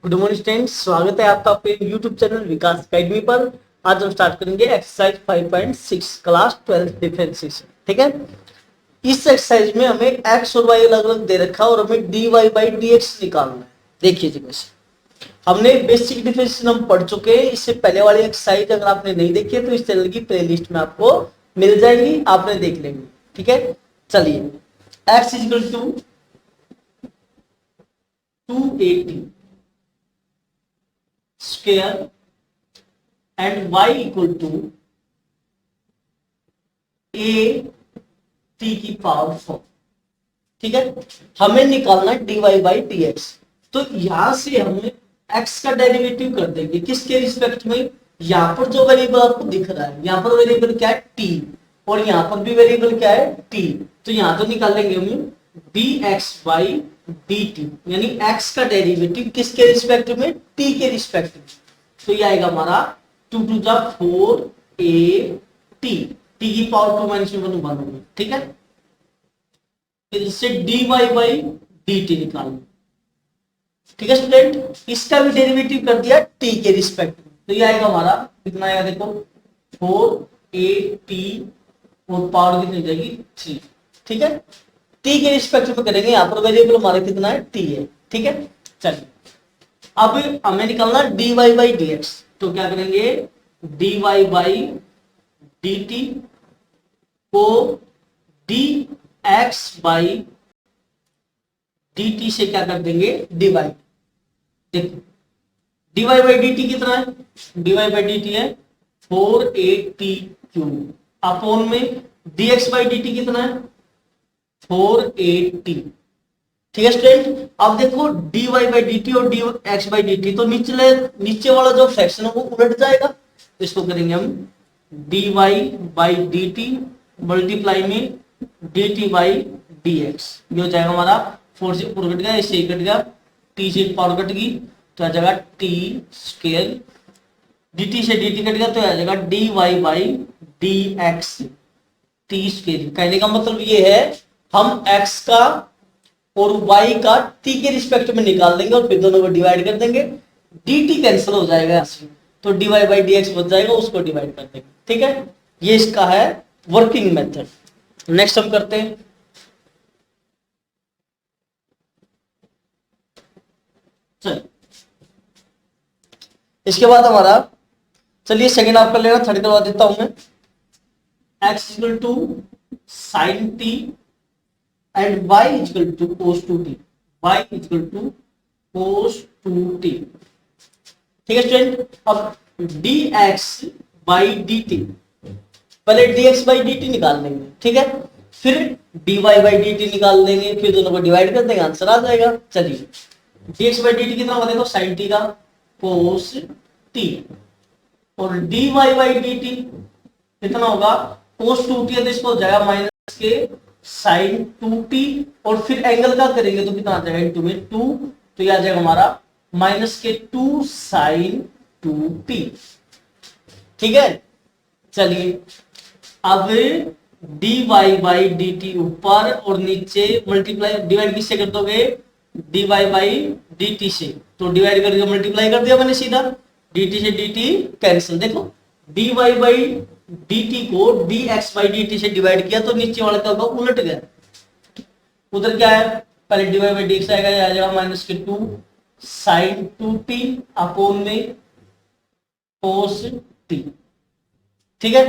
Good morning students, स्वागत है आपका अपने यूट्यूब चैनल विकास एकेडमी पर। आज हम स्टार्ट करेंगे एक्सरसाइज 5.6 क्लास 12 डिफरेंशिएशन। ठीक है, इस एक्सरसाइज में हमें एक्स और वाई अलग अलग दे रखा है और हमें d y by d x निकालना है। देखिए जी, कैसे हमने बेसिक डिफरेंशिएशन हम पढ़ चुके हैं। इससे पहले वाली एक्सरसाइज अगर आपने नहीं देखी है तो इस चैनल की प्लेलिस्ट में आपको मिल जाएगी, आपने देख लेंगे। ठीक है, चलिए x equal to 280 square and y equal to a t की पावर 4। ठीक है, हमें निकालना है dy बाई डी एक्स। तो यहां से हम x का डेरिवेटिव कर देंगे किसके रिस्पेक्ट में। यहां पर जो वेरिएबल आपको दिख रहा है, यहां पर वेरिएबल क्या है t, और यहां पर भी वेरिएबल क्या है t। तो यहां तो निकालेंगे हम dx बाई dt, यानी x का डेरिवेटिव किसके रिस्पेक्ट में, t के रिस्पेक्ट में। तो ये आएगा हमारा 2 to the 4 a t, t की पावर 2 माइनस 1 होगी। ठीक है, फिर इससे dy बाई dt निकालना। ठीक है स्टूडेंट, इसका भी डेरिवेटिव कर दिया t के रिस्पेक्ट में। तो ये आएगा हमारा कितना आएगा, देखो 4at और पावर कितनी जाएगी 3। ठीक है, t के रिस्पेक्ट में करेंगे, यहाँ पर वेरिएबल हमारा कितना है t है। ठीक है, चलिए अब हमें निकालना dy बाई डी एक्स। तो क्या करेंगे, dy बाई डी टी को dx बाई डी टी से क्या कर देंगे, डिवाइड। देखो dy बाई डी टी कितना है, dy बाई डी टी है 4at क्यूब, अपॉन में dx बाई डी टी कितना है 4at। ठीक है स्टूडेंट, अब देखो dy बाई डी टी और dx बाई डी टी, तो नीचे वाला जो फ्रैक्शन है वो उलट जाएगा। तो इसको करेंगे हम dy by D T multiply में dt बाई dx। ये हो जाएगा हमारा 4 से 4 कट गया, इससे कट गया, t से पावर कट गई तो आ जाएगा t स्क्वायर, dt से dt कट गया तो आ जाएगा dy by dx t square. कहने का मतलब ये है हम x का और y का t के रिस्पेक्ट में निकाल देंगे और फिर दोनों को डिवाइड कर देंगे, dt कैंसिल हो जाएगा यहाँ से, तो dy बाई dx बच जाएगा, उसको डिवाइड कर देंगे। ठीक है, ये इसका है वर्किंग मेथड। नेक्स्ट हम करते हैं, चलिए इसके बाद हमारा, चलिए सेकंड आप कर लेना, थर्ड करवा देता हूं मैं। x equal to sine t and y equal to cos 2t, y equal to cos 2t। ठीक है स्टूडेंट, अब dx बाई dt, पहले dx बाई dt निकाल लेंगे। ठीक है, फिर dy बाई dt निकाल देंगे, फिर दोनों को डिवाइड कर देंगे, आंसर आ जाएगा। चलिए dx बाई dt कितना होगा, देखो sin t का cos t, और dy बाई dt कितना होगा cos 2t है, तो इसको हो जाएगा माइनस के sin 2t, और फिर एंगल का करेंगे तो कितना आ जाएगा इनटू में 2, तो ये आ जाएगा हमारा माइनस के 2 sin 2t। ठीक है, चलिए अब dy बाई डी टी ऊपर और नीचे मल्टीप्लाई, डिवाइड किससे कर दोगे, dy बाई डी टी से, तो डिवाइड करके मल्टीप्लाई कर दिया मैंने सीधा, dt से dt कैंसिल। देखो dy बाई डी टी को dx बाई डी टी से डिवाइड किया तो नीचे वाला क्या होगा, उलट गया। उधर क्या है, पहले dy बाई dx आएगा, आ जाएगा माइनस के 2 sin 2t अपॉन में cos t। ठीक है,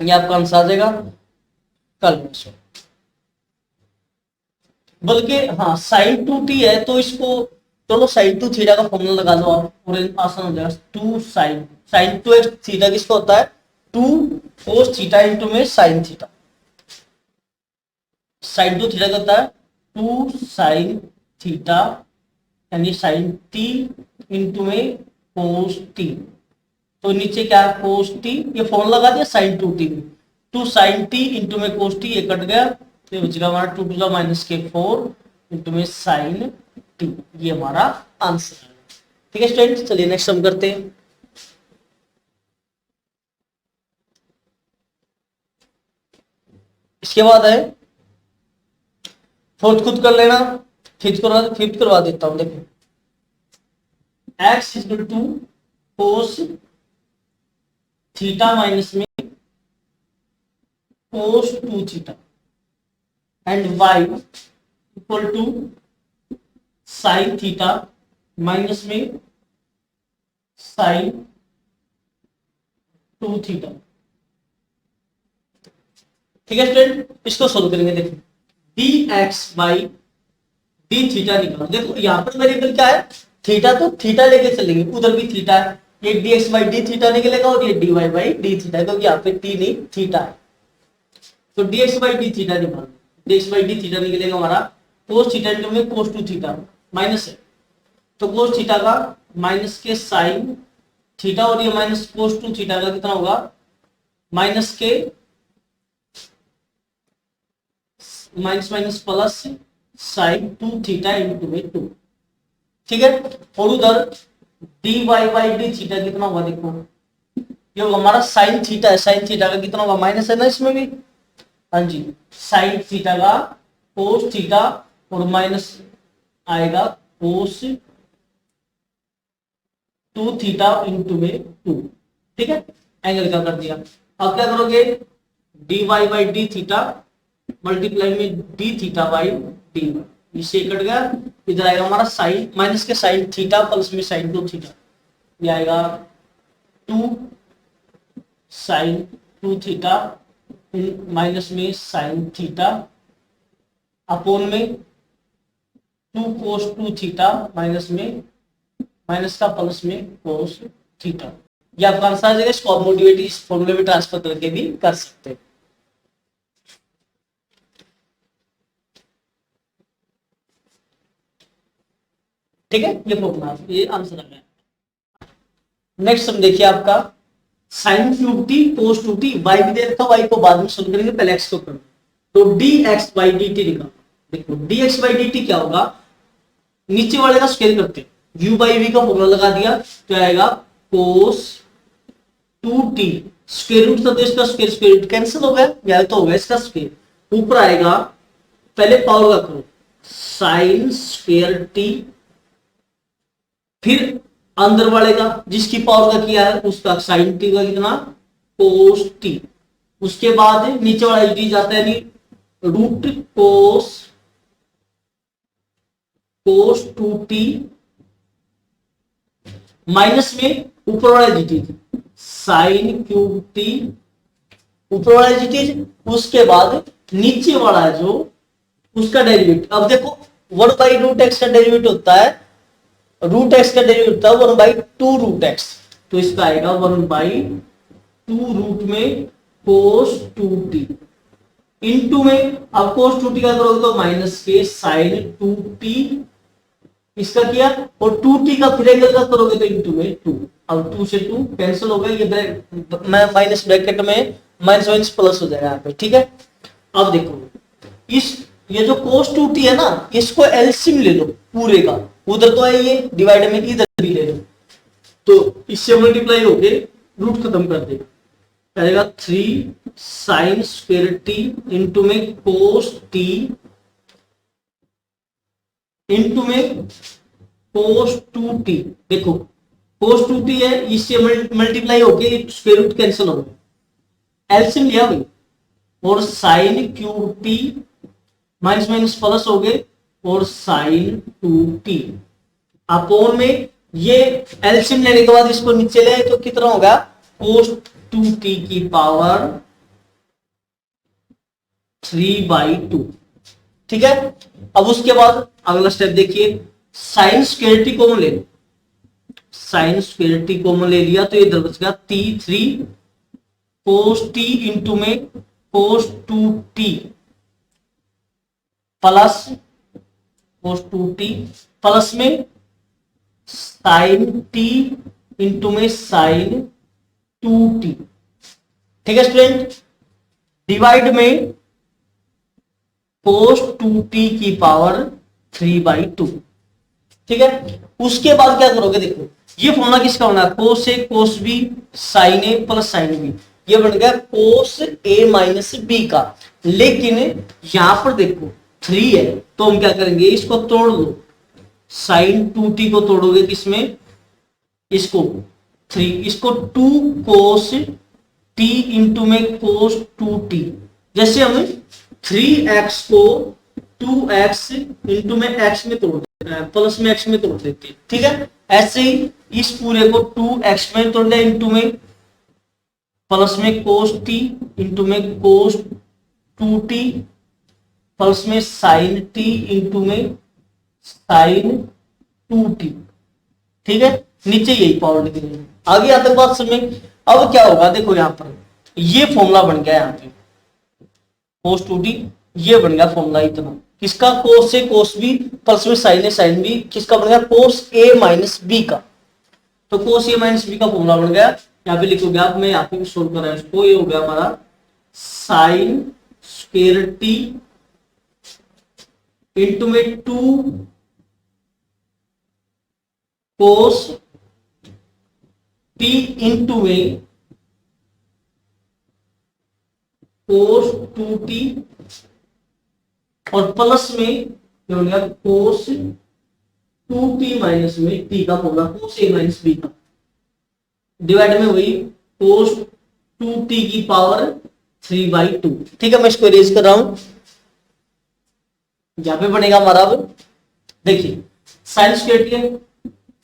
ये आपका आंसर आ जाएगा कल, बल्कि हाँ साइन 2t है तो इसको चलो साइन 2 थीटा का फॉर्मूला लगा दो आप, और आसान हो जाएगा। 2 साइन 2 एक्स थीटा किसका होता है, 2 cos थीटा इंटू में साइन थीटा, साइन 2 थीटा का होता है 2 साइन थीटा, यानी साइन t इंटू में cos t। तो नीचे क्या है cos t, ये फॉर्मूला लगा दिया sin 2t में, 2 sin t इंटू में cos t, ये कट गया तो बचेगा हमारा 2 टू द माइनस के 4 इंटू में sin t। ये हमारा आंसर है। ठीक है स्टूडेंट, चलिए नेक्स्ट हम करते हैं। इसके बाद है फोर्थ खुद कर लेना, फिफ्थ करवा देता हूं। देखो x equal to cos theta minus में cos 2 theta and y equal to sine theta minus में साइन 2 थीटा। ठीक है स्टूडेंट, इसको सोल्व करेंगे। देखो d x by d theta निकालो। देखो यहाँ पर वेरिएबल क्या है, थीटा, तो थीटा लेके चलेंगे, उधर भी थीटा है, ये d x by d theta निकलेगा और ये d y by d theta, क्योंकि यहाँ पे टी नहीं थीटा है। तो d x by d theta निकालो, d x by d theta निकलेगा हमारा कोस थीटा इंटू में कोस 2 थीटा माइनस है, तो कोस थीटा का माइनस के साइन थीटा और ये माइनस कोस 2 थीटा का कितना होगा, माइनस के minus minus plus sine 2 theta into में 2। ठीक है, और उधर d y by d theta कितना होगा, देखो ये हमारा साइन थीटा है, साइन थीटा का कितना होगा, माइनस है ना इसमें भी, हाँ जी, साइन थीटा का कोस थीटा और माइनस आएगा कोस 2 थीटा इंटू में 2। ठीक है, एंगल का कर दिया। अब क्या करोगे, d y by d theta multiply में डी थीटा बाई डी, इससे कट गया, इधर आएगा हमारा साइन माइनस के साइन थीटा प्लस में साइन 2 थीटा, ये आएगा 2 साइन 2 थीटा माइनस में साइन थीटा अपोन में 2 कोस 2 थीटा माइनस में माइनस का प्लस में कोस थीटा। ये आपका आंसर आ जाएगा। इसको आप मोटिवेट इस फॉर्मूले में ट्रांसफर करके भी कर सकते हैं। ठीक है, ये फॉर्मूला, ये आंसर आ गया। नेक्स्ट हम देखिए आपका साइन क्यूब टी कोस 2t, वाई भी दे रखा, वाई को बाद में सोल्व करेंगे, पहले एक्स को करो। तो d x by D T निकालो। देखो d x by D T क्या होगा, नीचे वाले का स्क्वायर करते, u बाई वी का फॉर्मूला लगा दिया तो आएगा कोस 2t, स्क्वायर रूट था तो इसका स्क्वायर, स्क्वायर रूट कैंसिल हो गया, या तो हो गया इसका स्क्वायर, ऊपर आएगा, पहले पावर का करो, साइन स्क्वायर टी, फिर अंदर वाले का जिसकी पावर का किया है उसका साइन टी का कितना, कोस टी, उसके बाद नीचे वाला टी जाता है रूट कोस 2t माइनस में ऊपर वाला जीटी साइन क्यूब टी, ऊपर वाला जीटी, उसके बाद नीचे वाला जो उसका डेरिवेटिव। अब देखो 1 बाई रूट एक्स का डेरिवेटिव होता है, रूट एक्स का डेरिवेटिव होता है 1 बाई 2 रूट एक्स, तो इसका आएगा 1 बाई 2 रूट में कोस 2t इंटू में, अब कोस 2t का करोगे तो माइनस के साइन 2t, इसका किया, और 2t का फिर एंगल का करोगे तो इंटू में 2। अब 2 से 2 कैंसिल हो गया, ये मैं माइनस ब्रैकेट में माइनस माइनस प्लस हो जाएगा यहाँ पे। ठीक है, अब देखो इस ये जो कोस 2t है ना, इसको एलसीएम ले लो पूरे का, उधर तो है ये डिवाइड में, इधर भी ले लो, तो इससे मल्टीप्लाई होके रूट खत्म कर देगा, आएगा 3 साइन स्क्वायर टी इंटू में कोस टी इंटू में कोस 2t। देखो कोस 2t है, इससे मल्टीप्लाई होके स्क्वायर रूट कैंसिल हो गया, एलसीएम लिया भाई, और sine cube T minus minus plus हो गए, और साइन 2t अपोन में, ये एलसीएम लेने के बाद इसको नीचे ले तो कितना होगा, कोस 2t की पावर 3/2। ठीक है, अब उसके बाद अगला स्टेप देखिए, साइन स्क्वायर टी कॉमन ले लो, साइन स्क्वायर टी कॉमन ले लिया तो इधर बच गया t3 कोस टी इंटू में कोस 2t plus cos 2t plus में साइन t इंटू में साइन 2t। ठीक है स्टूडेंट, डिवाइड में कोस 2t की पावर 3/2। ठीक है, उसके बाद क्या करोगे, देखो ये फॉर्मूला किसका होना है, कोस ए कोस बी साइन ए प्लस साइन बी, ये बन गया कोस ए माइनस बी का। लेकिन यहां पर देखो 3 है तो हम क्या करेंगे, इसको तोड़ दो, साइन 2t को तोड़ोगे किसमें, इसको 3, इसको 2 cos t इंटू में cos 2t। जैसे हम 3x को 2x इंटू में x में तोड़ प्लस में x में तोड़ देते हैं, ठीक है। ऐसे ही इस पूरे को 2x में तोड़ दिया इंटू में प्लस में cos t इंटू में cos 2t प्लस में sin t इंटू में sin 2t, ठीक है। नीचे यही पावर डिग्री है। आगे यहाँ तक बात समझ में। अब क्या होगा देखो, यहाँ पर ये फॉर्मूला बन गया, यहाँ पे cos 2t ये बन गया फॉर्मूला इतना, किसका cos से cos b प्लस में sin a sin b, किसका बन गया cos a माइनस b का। तो cos a माइनस b का फॉर्मूला बन गया, यहाँ पे लिखोगे आप, मैं यहाँ पे सोल्व कर रहा हूं इसको। ये हो गया हमारा sin स्क्वायर t इंटू में 2 cos t इंटू में cos 2t और प्लस में क्या हो गया cos 2t माइनस में t का formula cos a minus b का, डिवाइड में वही cos 2t की पावर 3/2, ठीक है। मैं इसको इरेज कर रहा हूं, यहां पे बनेगा हमारा, अब देखिए साइन स्क्वायर टी है,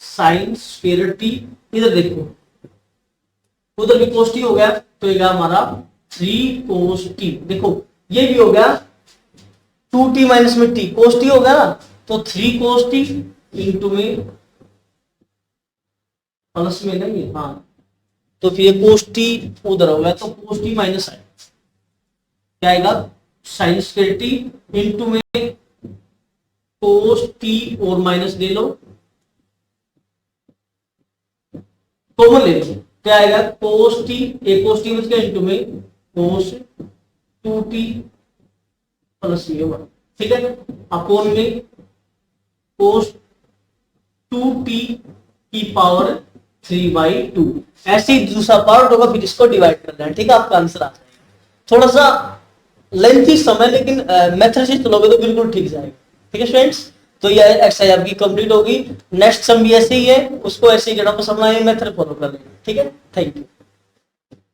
साइन स्क्वायर टी, इधर देखो उधर भी cos t हो गया, तो ये हमारा 3 cos t। देखो ये भी हो गया 2t माइनस में t, cos t हो गया ना, तो 3 cos t इंटू में प्लस में नहीं है, हाँ, तो फिर ये cos t उधर हो गया, तो cos t माइनस है क्या आएगा साइन स्क्वायर t इंटू में cos t और माइनस ले लो, कॉमन ले लो, क्या आएगा cos t, एक cos t बच गया इंटू में cos 2t प्लस ये होगा, ठीक है, अपॉन में cos 2t की पावर 3/2। ऐसे ही दूसरा पार्ट होगा, फिर इसको डिवाइड करना है, ठीक है, आपका आंसर आ जाएगा। थोड़ा सा लेंथी समय, लेकिन मेथड से चलोगे तो बिल्कुल ठीक जाएगा, ठीक है स्टूडेंट्स। तो ये एक्सरसाइज आपकी कंप्लीट होगी। नेक्स्ट सम भी ऐसे ही है, उसको ऐसे ही जगह पर समझना है, मेथड फॉलो कर लेना, ठीक है। Thank you.